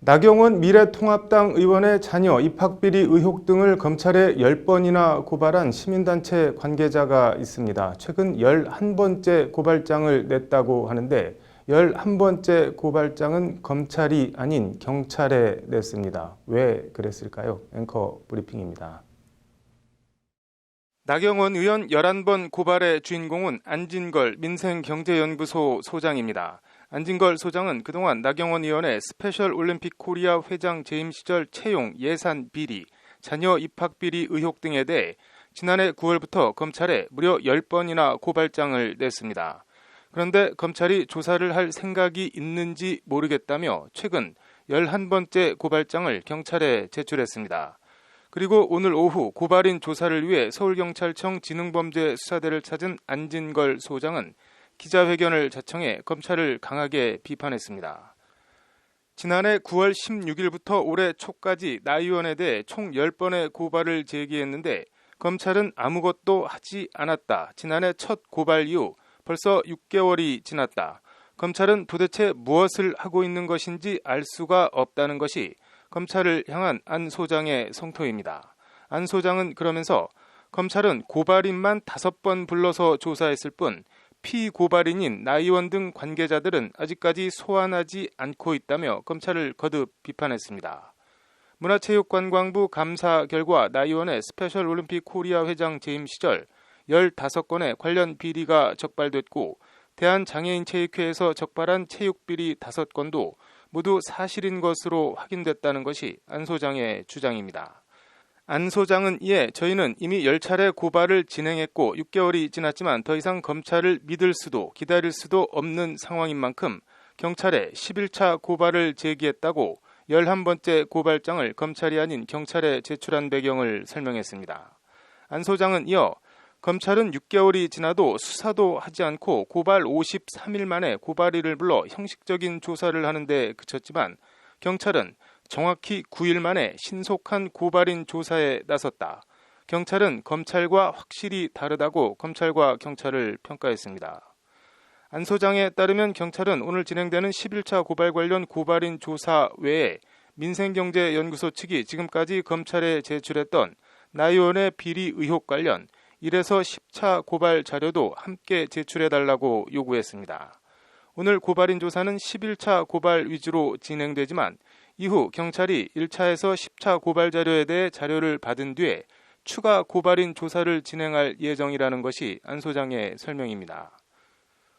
나경원 미래통합당 의원의 자녀 입학비리 의혹 등을 검찰에 10번이나 고발한 시민단체 관계자가 있습니다. 최근 11번째 고발장을 냈다고 하는데 11번째 고발장은 검찰이 아닌 경찰에 냈습니다. 왜 그랬을까요? 앵커 브리핑입니다. 나경원 의원 11번 고발의 주인공은 안진걸 민생경제연구소 소장입니다. 안진걸 소장은 그동안 나경원 의원의 스페셜 올림픽 코리아 회장 재임 시절 채용 예산 비리, 자녀 입학 비리 의혹 등에 대해 지난해 9월부터 검찰에 무려 10번이나 고발장을 냈습니다. 그런데 검찰이 조사를 할 생각이 있는지 모르겠다며 최근 11번째 고발장을 경찰에 제출했습니다. 그리고 오늘 오후 고발인 조사를 위해 서울경찰청 지능범죄수사대를 찾은 안진걸 소장은 기자회견을 자청해 검찰을 강하게 비판했습니다. 지난해 9월 16일부터 올해 초까지 나 의원에 대해 총 10번의 고발을 제기했는데 검찰은 아무것도 하지 않았다. 지난해 첫 고발 이후 벌써 6개월이 지났다. 검찰은 도대체 무엇을 하고 있는 것인지 알 수가 없다는 것이 검찰을 향한 안 소장의 성토입니다. 안 소장은 그러면서 검찰은 고발인만 5번 불러서 조사했을 뿐 피고발인인 나 의원 등 관계자들은 아직까지 소환하지 않고 있다며 검찰을 거듭 비판했습니다. 문화체육관광부 감사 결과 나 의원의 스페셜 올림픽 코리아 회장 재임 시절 15건의 관련 비리가 적발됐고 대한장애인체육회에서 적발한 체육비리 5건도 모두 사실인 것으로 확인됐다는 것이 안 소장의 주장입니다. 안 소장은 이에 저희는 이미 10차례 고발을 진행했고 6개월이 지났지만 더 이상 검찰을 믿을 수도 기다릴 수도 없는 상황인 만큼 경찰에 11차 고발을 제기했다고 11번째 고발장을 검찰이 아닌 경찰에 제출한 배경을 설명했습니다. 안 소장은 이어 검찰은 6개월이 지나도 수사도 하지 않고 고발 53일 만에 고발인을 불러 형식적인 조사를 하는데 그쳤지만 경찰은 정확히 9일 만에 신속한 고발인 조사에 나섰다. 경찰은 검찰과 확실히 다르다고 검찰과 경찰을 평가했습니다. 안 소장에 따르면 경찰은 오늘 진행되는 11차 고발 관련 고발인 조사 외에 민생경제연구소 측이 지금까지 검찰에 제출했던 나 의원의 비리 의혹 관련 1에서 10차 고발 자료도 함께 제출해달라고 요구했습니다. 오늘 고발인 조사는 11차 고발 위주로 진행되지만 이후 경찰이 1차에서 10차 고발 자료에 대해 자료를 받은 뒤에 추가 고발인 조사를 진행할 예정이라는 것이 안 소장의 설명입니다.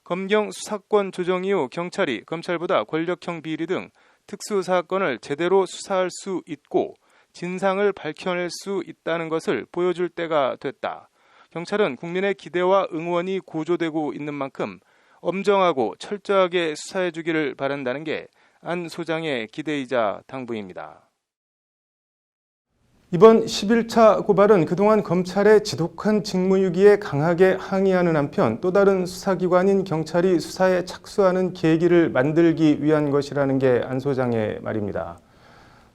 검경 수사권 조정 이후 경찰이 검찰보다 권력형 비리 등 특수사건을 제대로 수사할 수 있고 진상을 밝혀낼 수 있다는 것을 보여줄 때가 됐다. 경찰은 국민의 기대와 응원이 고조되고 있는 만큼 엄정하고 철저하게 수사해 주기를 바란다는 게 안 소장의 기대이자 당부입니다. 이번 11차 고발은 그동안 검찰의 지독한 직무유기에 강하게 항의하는 한편 또 다른 수사기관인 경찰이 수사에 착수하는 계기를 만들기 위한 것이라는 게 안 소장의 말입니다.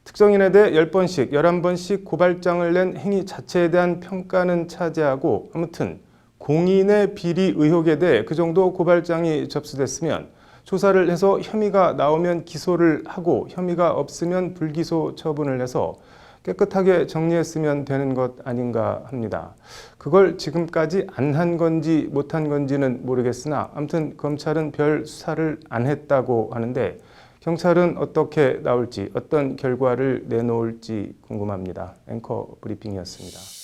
특정인에 대해 10번씩, 11번씩 고발장을 낸 행위 자체에 대한 평가는 차지하고 아무튼 공인의 비리 의혹에 대해 그 정도 고발장이 접수됐으면 조사를 해서 혐의가 나오면 기소를 하고 혐의가 없으면 불기소 처분을 해서 깨끗하게 정리했으면 되는 것 아닌가 합니다. 그걸 지금까지 안 한 건지 못한 건지는 모르겠으나 아무튼 검찰은 별 수사를 안 했다고 하는데 경찰은 어떻게 나올지 어떤 결과를 내놓을지 궁금합니다. 앵커 브리핑이었습니다.